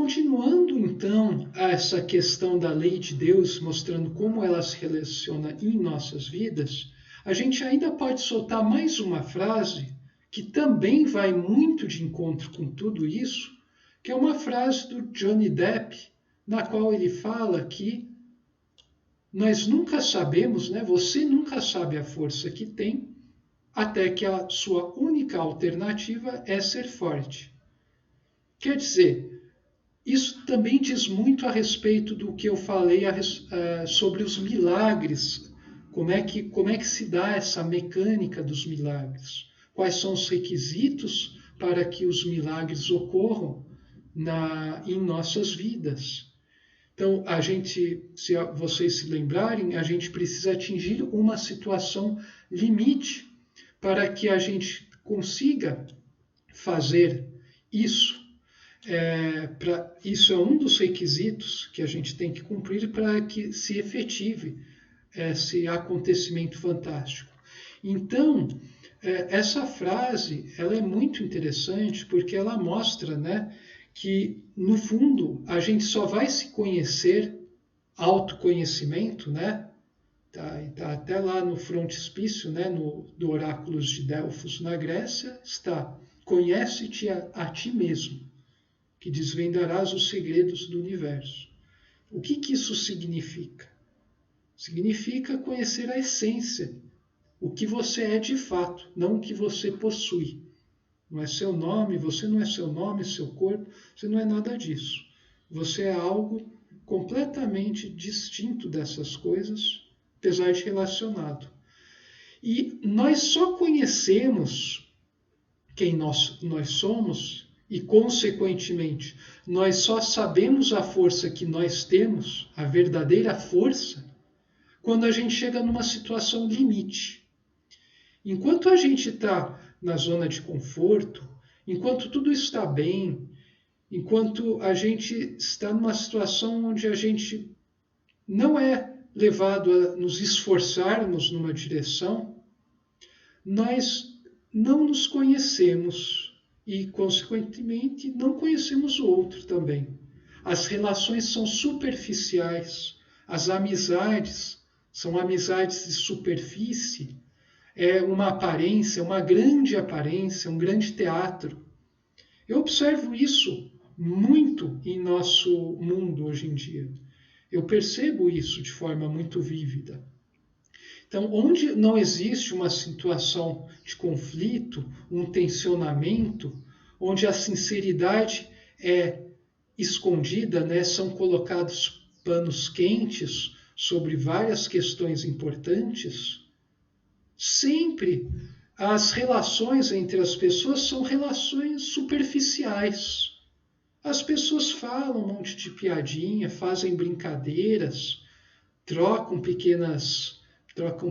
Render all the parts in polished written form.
continuando então essa questão da lei de Deus, mostrando como ela se relaciona em nossas vidas, a gente ainda pode soltar mais uma frase que também vai muito de encontro com tudo isso, que é uma frase do Johnny Depp, na qual ele fala que nós nunca sabemos, né? Você nunca sabe a força que tem, até que a sua única alternativa é ser forte. Quer dizer, isso também diz muito a respeito do que eu falei sobre os milagres. Como é que se dá essa mecânica dos milagres? Quais são os requisitos para que os milagres ocorram em nossas vidas? Então, se vocês se lembrarem, a gente precisa atingir uma situação limite para que a gente consiga fazer isso. Isso é um dos requisitos que a gente tem que cumprir para que se efetive esse acontecimento fantástico. Então, essa frase ela é muito interessante porque ela mostra, né, que, no fundo, a gente só vai se conhecer, autoconhecimento, né? Tá até lá no frontispício, né, do Oráculos de Delfos, na Grécia, está: conhece-te a ti mesmo, que desvendarás os segredos do universo. O que isso significa? Significa conhecer a essência, o que você é de fato, não o que você possui. Não é seu nome, você não é seu nome, seu corpo, você não é nada disso. Você é algo completamente distinto dessas coisas, apesar de relacionado. E nós só conhecemos quem nós somos e, consequentemente, nós só sabemos a força que nós temos, a verdadeira força, quando a gente chega numa situação limite. Enquanto a gente está na zona de conforto, enquanto tudo está bem, enquanto a gente está numa situação onde a gente não é levado a nos esforçarmos numa direção, nós não nos conhecemos e, consequentemente, não conhecemos o outro também. As relações são superficiais, as amizades são amizades de superfície, é uma aparência, uma grande aparência, um grande teatro. Eu observo isso muito em nosso mundo hoje em dia. Eu percebo isso de forma muito vívida. Então, onde não existe uma situação de conflito, um tensionamento, onde a sinceridade é escondida, né, são colocados panos quentes sobre várias questões importantes, sempre as relações entre as pessoas são relações superficiais. As pessoas falam um monte de piadinha, fazem brincadeiras, trocam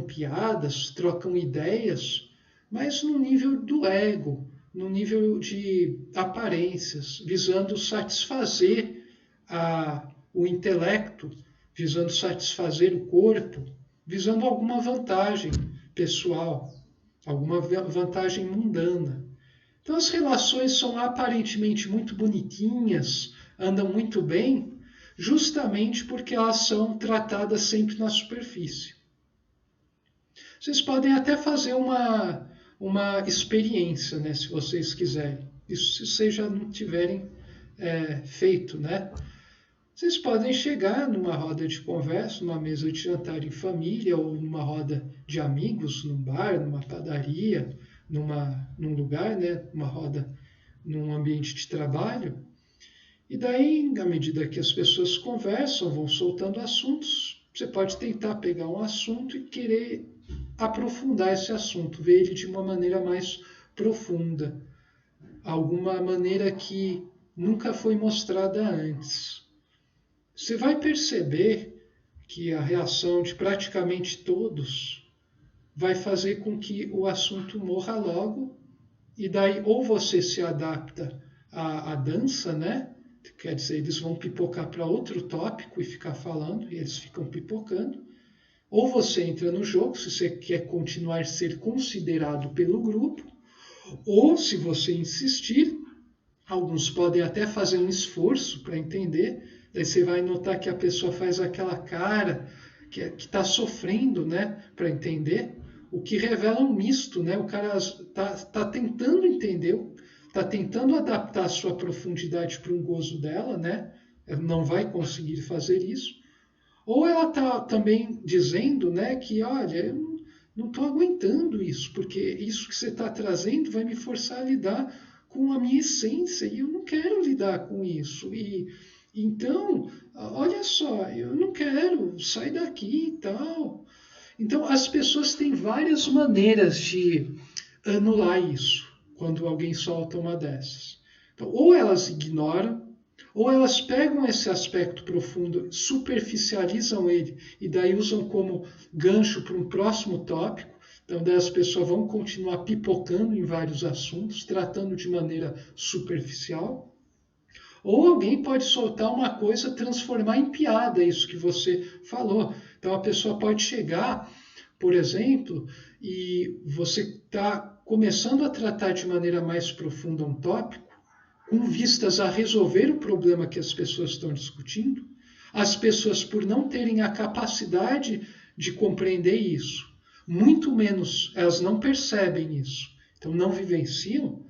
piadas, trocam ideias, mas no nível do ego, no nível de aparências, visando satisfazer o intelecto, visando satisfazer o corpo, visando alguma vantagem pessoal, alguma vantagem mundana. Então as relações são aparentemente muito bonitinhas, andam muito bem, justamente porque elas são tratadas sempre na superfície. Vocês podem até fazer uma experiência, né, se vocês quiserem. Isso se vocês já não tiverem feito, né? Vocês podem chegar numa roda de conversa, numa mesa de jantar em família, ou numa roda de amigos, num bar, numa padaria, num lugar, né, uma roda num ambiente de trabalho. E daí, à medida que as pessoas conversam, vão soltando assuntos, você pode tentar pegar um assunto e querer aprofundar esse assunto, ver ele de uma maneira mais profunda, alguma maneira que nunca foi mostrada antes. Você vai perceber que a reação de praticamente todos vai fazer com que o assunto morra logo, e daí ou você se adapta à dança, né? Quer dizer, eles vão pipocar para outro tópico e ficar falando, e eles ficam pipocando. Ou você entra no jogo, se você quer continuar a ser considerado pelo grupo, ou, se você insistir, Alguns podem até fazer um esforço para entender, daí você vai notar que a pessoa faz aquela cara que está sofrendo, né, para entender, o que revela um misto, né? O cara tá tentando entender, está tentando adaptar a sua profundidade para um gozo dela, né? Ela não vai conseguir fazer isso. Ou ela está também dizendo, né, que olha, eu não estou aguentando isso, porque isso que você está trazendo vai me forçar a lidar com a minha essência e eu não quero lidar com isso. E então, olha só, eu não quero, sai daqui e tal. Então, as pessoas têm várias maneiras de anular isso quando alguém solta uma dessas. Então, ou elas ignoram, ou elas pegam esse aspecto profundo, superficializam ele e daí usam como gancho para um próximo tópico. Então, daí as pessoas vão continuar pipocando em vários assuntos, tratando de maneira superficial. Ou alguém pode soltar uma coisa, transformar em piada isso que você falou. Então, a pessoa pode chegar, por exemplo, e você está começando a tratar de maneira mais profunda um tópico, com vistas a resolver o problema que as pessoas estão discutindo. As pessoas, por não terem a capacidade de compreender isso, muito menos elas não percebem isso, então não vivenciam,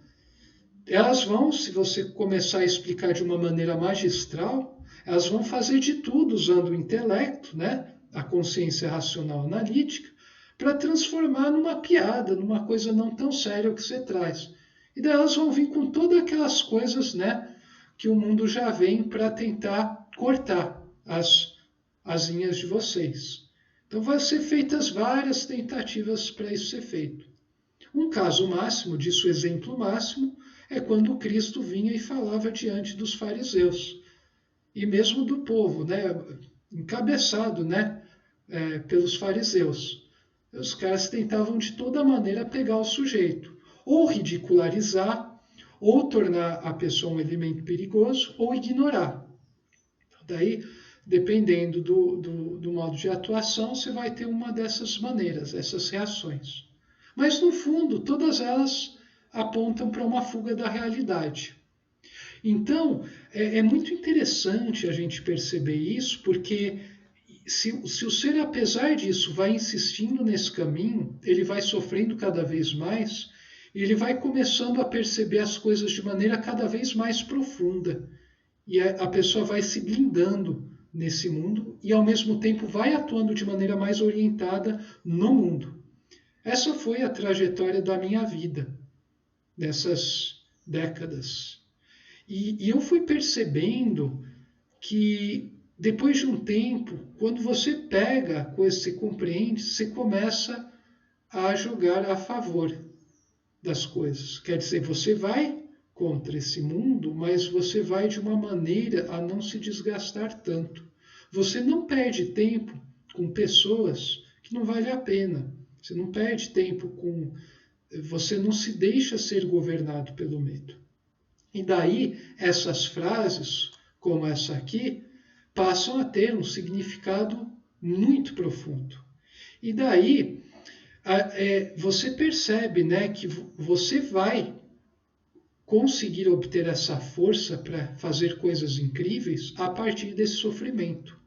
elas vão, se você começar a explicar de uma maneira magistral, elas vão fazer de tudo usando o intelecto, né, a consciência racional analítica, para transformar numa piada, numa coisa não tão séria o que você traz. E daí elas vão vir com todas aquelas coisas, né, que o mundo já vem para tentar cortar as linhas de vocês. Então vão ser feitas várias tentativas para isso ser feito. Um caso máximo, disso exemplo máximo, é quando Cristo vinha e falava diante dos fariseus. E mesmo do povo, né, encabeçado, né, pelos fariseus. Os caras tentavam de toda maneira pegar o sujeito, ou ridicularizar, ou tornar a pessoa um elemento perigoso, ou ignorar. Daí, dependendo do modo de atuação, você vai ter uma dessas maneiras, essas reações. Mas, no fundo, todas elas apontam para uma fuga da realidade. Então, é muito interessante a gente perceber isso, porque se o ser, apesar disso, vai insistindo nesse caminho, ele vai sofrendo cada vez mais, e ele vai começando a perceber as coisas de maneira cada vez mais profunda. E a pessoa vai se blindando nesse mundo e, ao mesmo tempo, vai atuando de maneira mais orientada no mundo. Essa foi a trajetória da minha vida, nessas décadas. E eu fui percebendo que, depois de um tempo, quando você pega a coisa, você compreende, você começa a jogar a favor das coisas. Quer dizer, você vai contra esse mundo, mas você vai de uma maneira a não se desgastar tanto. Você não perde tempo com pessoas que não vale a pena. Você não perde tempo com... Você não se deixa ser governado pelo medo. E daí, essas frases, como essa aqui, passam a ter um significado muito profundo. E daí, você percebe, né, que você vai conseguir obter essa força para fazer coisas incríveis a partir desse sofrimento.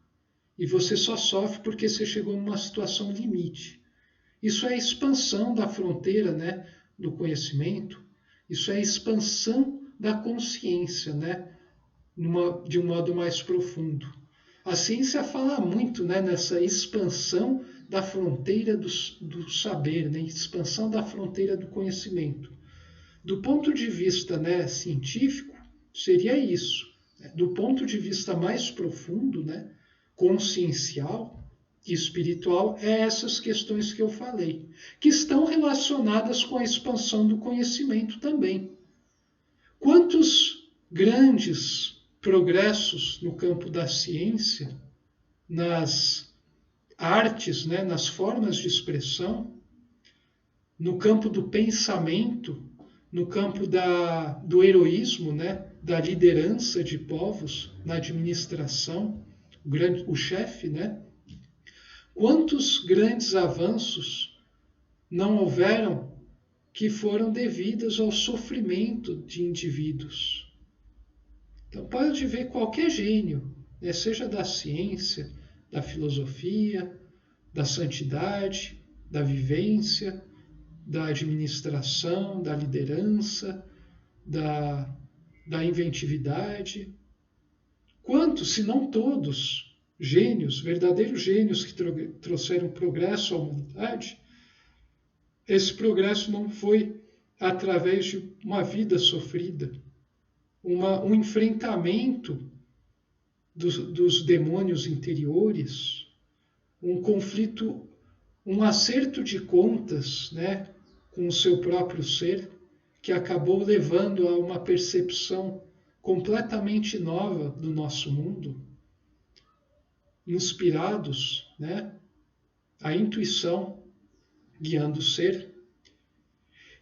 E você só sofre porque você chegou numa situação limite. Isso é a expansão da fronteira, né, do conhecimento. Isso é a expansão da consciência, né, de um modo mais profundo. A ciência fala muito, né, nessa expansão da fronteira do saber, né, expansão da fronteira do conhecimento. Do ponto de vista, né, científico, seria isso. Do ponto de vista mais profundo, né, consciencial e espiritual, é essas questões que eu falei, que estão relacionadas com a expansão do conhecimento também. Quantos grandes progressos no campo da ciência, nas artes, né, nas formas de expressão, no campo do pensamento, no campo do heroísmo, né, da liderança de povos, na administração, o chefe, né? Quantos grandes avanços não houveram que foram devidos ao sofrimento de indivíduos? Então pode ver qualquer gênio, né? Seja da ciência, da filosofia, da santidade, da vivência, da administração, da liderança, da inventividade. Quantos, se não todos, gênios, verdadeiros gênios que trouxeram progresso à humanidade, esse progresso não foi através de uma vida sofrida, um enfrentamento dos demônios interiores, um conflito, um acerto de contas, né, com o seu próprio ser, que acabou levando a uma percepção completamente nova do nosso mundo, inspirados, né, a intuição guiando o ser.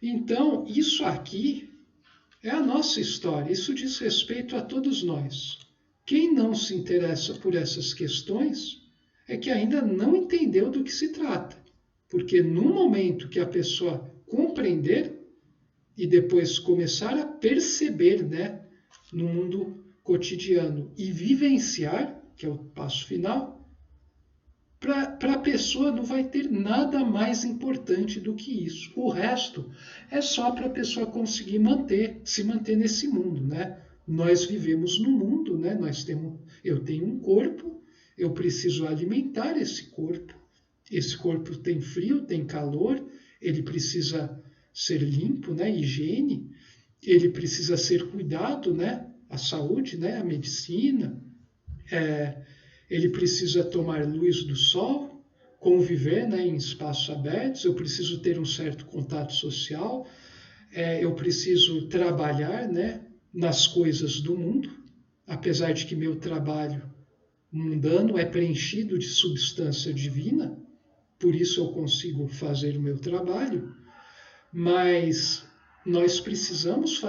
Então, isso aqui é a nossa história, isso diz respeito a todos nós. Quem não se interessa por essas questões é que ainda não entendeu do que se trata. Porque no momento que a pessoa compreender e depois começar a perceber, né, no mundo cotidiano e vivenciar, que é o passo final, para a pessoa não vai ter nada mais importante do que isso. O resto é só para a pessoa conseguir se manter nesse mundo, né? Nós vivemos no mundo, né? Eu tenho um corpo, eu preciso alimentar esse corpo. Esse corpo tem frio, tem calor, ele precisa ser limpo, né? Higiene, ele precisa ser cuidado, né? A saúde, né? A medicina, ele precisa tomar luz do sol, conviver, né, em espaços abertos, eu preciso ter um certo contato social, eu preciso trabalhar, né, nas coisas do mundo, apesar de que meu trabalho mundano é preenchido de substância divina, por isso eu consigo fazer o meu trabalho, mas nós precisamos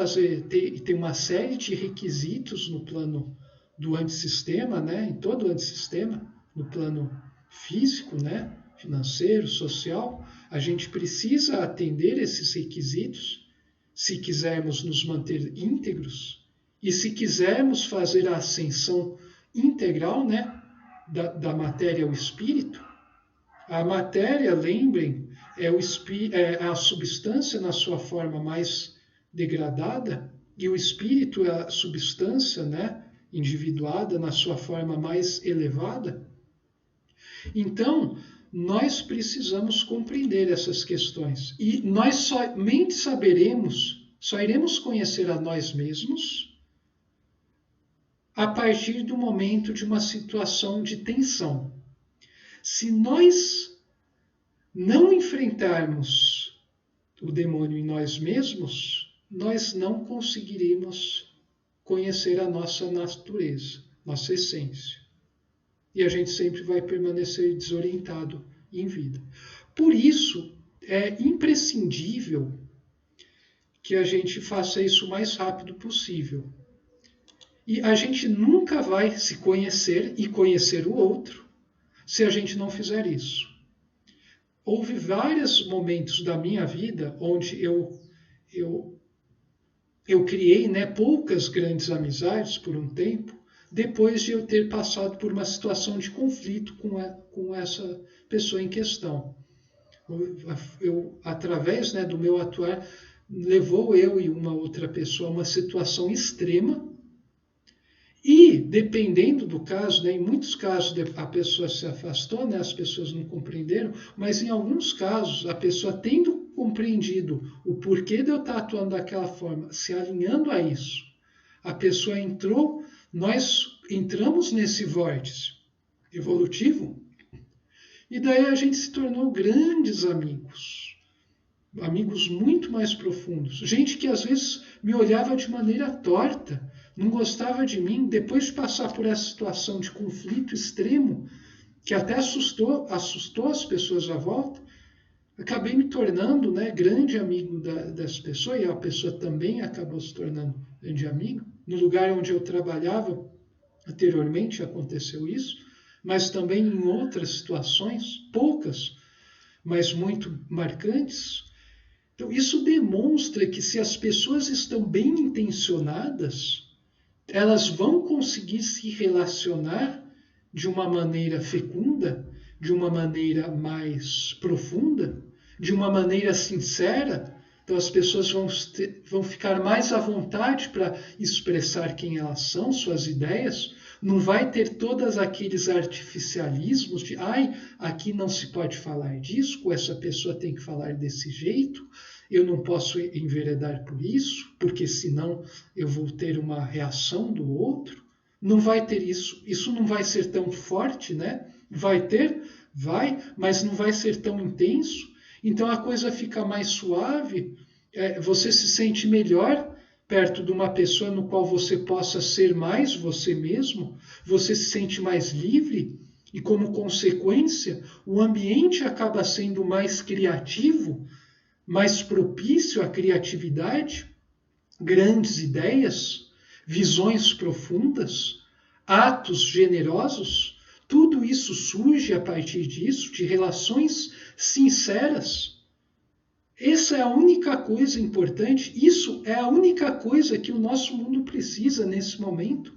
ter uma série de requisitos no plano do antissistema, né, em todo o antissistema, no plano físico, né, financeiro, social, a gente precisa atender esses requisitos se quisermos nos manter íntegros e se quisermos fazer a ascensão integral, né, da matéria ao espírito. A matéria, lembrem, é a substância na sua forma mais degradada e o espírito é a substância, né, individuada na sua forma mais elevada. Então, nós precisamos compreender essas questões. E nós somente só iremos conhecer a nós mesmos a partir do momento de uma situação de tensão. Se nós não enfrentarmos o demônio em nós mesmos, nós não conseguiremos conhecer a nossa natureza, nossa essência. E a gente sempre vai permanecer desorientado em vida. Por isso, é imprescindível que a gente faça isso o mais rápido possível. E a gente nunca vai se conhecer e conhecer o outro se a gente não fizer isso. Houve vários momentos da minha vida onde eu criei, né, poucas grandes amizades por um tempo, depois de eu ter passado por uma situação de conflito com essa pessoa em questão. Através, né, do meu atuar, levou eu e uma outra pessoa a uma situação extrema e, dependendo do caso, né, em muitos casos a pessoa se afastou, né, as pessoas não compreenderam, mas em alguns casos a pessoa tendo compreendido o porquê de eu estar atuando daquela forma, se alinhando a isso, a pessoa nós entramos nesse vórtice evolutivo e daí a gente se tornou grandes amigos muito mais profundos, gente que às vezes me olhava de maneira torta, não gostava de mim, depois de passar por essa situação de conflito extremo, que até assustou as pessoas à volta, acabei me tornando, né, grande amigo dessa pessoa, e a pessoa também acabou se tornando grande amigo. No lugar onde eu trabalhava anteriormente aconteceu isso, mas também em outras situações, poucas, mas muito marcantes. Então, isso demonstra que se as pessoas estão bem intencionadas, elas vão conseguir se relacionar de uma maneira fecunda, de uma maneira mais profunda, de uma maneira sincera. Então as pessoas vão ficar mais à vontade para expressar quem elas são, suas ideias. Não vai ter todos aqueles artificialismos de aqui não se pode falar disso, com essa pessoa tem que falar desse jeito, eu não posso enveredar por isso, porque senão eu vou ter uma reação do outro. Não vai ter isso. Isso não vai ser tão forte, né? Vai ter, mas não vai ser tão intenso. Então a coisa fica mais suave, você se sente melhor perto de uma pessoa no qual você possa ser mais você mesmo, você se sente mais livre e, como consequência, o ambiente acaba sendo mais criativo, mais propício à criatividade, grandes ideias, visões profundas, atos generosos. Tudo isso surge a partir disso, de relações sinceras. Essa é a única coisa importante, isso é a única coisa que o nosso mundo precisa nesse momento.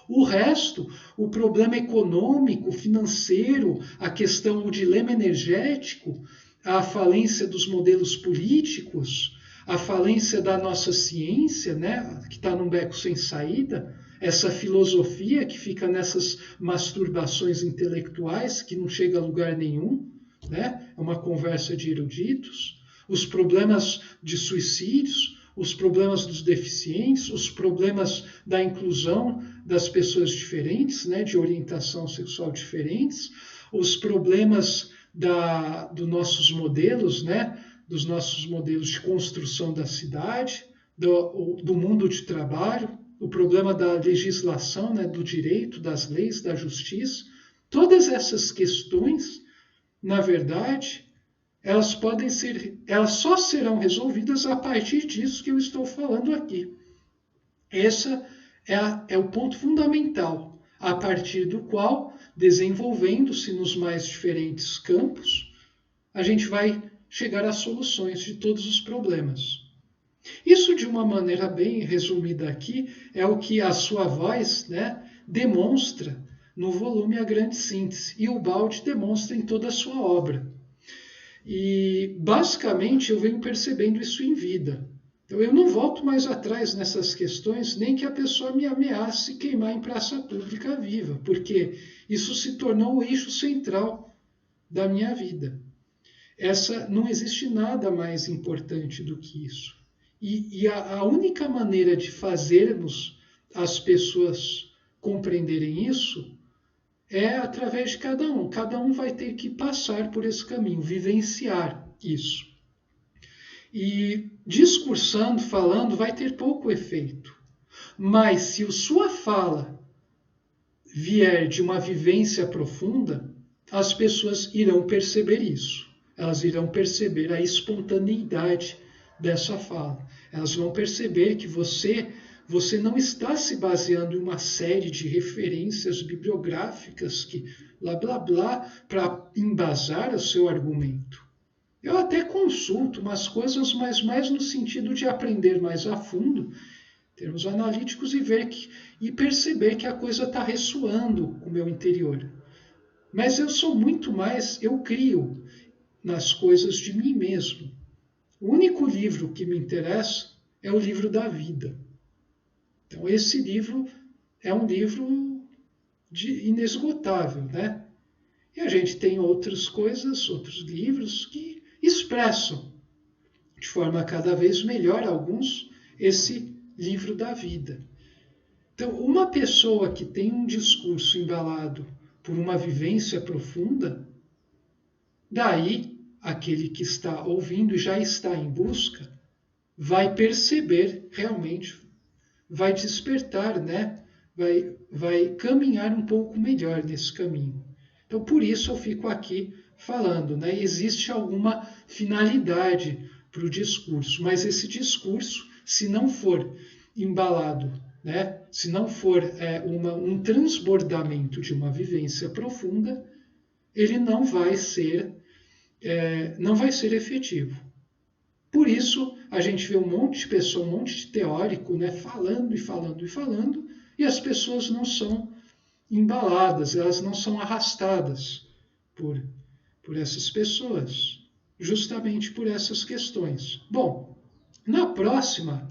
O resto, o problema econômico, financeiro, a questão, o dilema energético, a falência dos modelos políticos, a falência da nossa ciência, né, que está num beco sem saída, essa filosofia que fica nessas masturbações intelectuais que não chega a lugar nenhum, né, é uma conversa de eruditos. Os problemas de suicídios, os problemas dos deficientes, os problemas da inclusão das pessoas diferentes, né, de orientação sexual diferentes, os problemas dos nossos modelos, né, dos nossos modelos de construção da cidade, do mundo de trabalho, o problema da legislação, né, do direito, das leis, da justiça. Todas essas questões, na verdade, elas só serão resolvidas a partir disso que eu estou falando aqui. Esse é o ponto fundamental, a partir do qual, desenvolvendo-se nos mais diferentes campos, a gente vai chegar às soluções de todos os problemas. Isso, de uma maneira bem resumida aqui, é o que a sua voz, né, demonstra no volume A Grande Síntese, e o Baldi demonstra em toda a sua obra. E, basicamente, eu venho percebendo isso em vida. Então, eu não volto mais atrás nessas questões, nem que a pessoa me ameace queimar em praça pública viva, porque isso se tornou o eixo central da minha vida. Não existe nada mais importante do que isso. E a única maneira de fazermos as pessoas compreenderem isso é através de cada um. Cada um vai ter que passar por esse caminho, vivenciar isso. E discursando, falando, vai ter pouco efeito. Mas se a sua fala vier de uma vivência profunda, as pessoas irão perceber isso. Elas irão perceber a espontaneidade dessa fala. Elas vão perceber que você não está se baseando em uma série de referências bibliográficas que blá blá blá para embasar o seu argumento. Eu até consulto umas coisas, mas mais no sentido de aprender mais a fundo, em termos analíticos, e perceber que a coisa está ressoando com o meu interior. Mas eu crio nas coisas de mim mesmo. O único livro que me interessa é o livro da vida. Então, esse livro é um livro inesgotável, né? E a gente tem outras coisas, outros livros que expressam de forma cada vez melhor, alguns, esse livro da vida. Então, uma pessoa que tem um discurso embalado por uma vivência profunda, daí aquele que está ouvindo e já está em busca, vai perceber realmente, vai despertar, né? Vai caminhar um pouco melhor nesse caminho. Então, por isso eu fico aqui falando, né? Existe alguma finalidade para o discurso, mas esse discurso, se não for embalado, né? Se não for um transbordamento de uma vivência profunda, ele não vai ser efetivo. Por isso, a gente vê um monte de pessoa, um monte de teórico, né, falando e falando e falando, e as pessoas não são embaladas, elas não são arrastadas por, por essas pessoas, justamente por essas questões. Bom, na próxima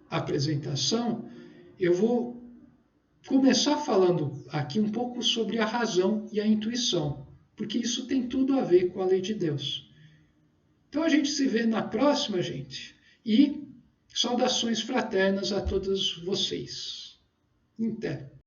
apresentação, eu vou começar falando aqui um pouco sobre a razão e a intuição, porque isso tem tudo a ver com a lei de Deus. Então a gente se vê na próxima, gente. E saudações fraternas a todos vocês. Até.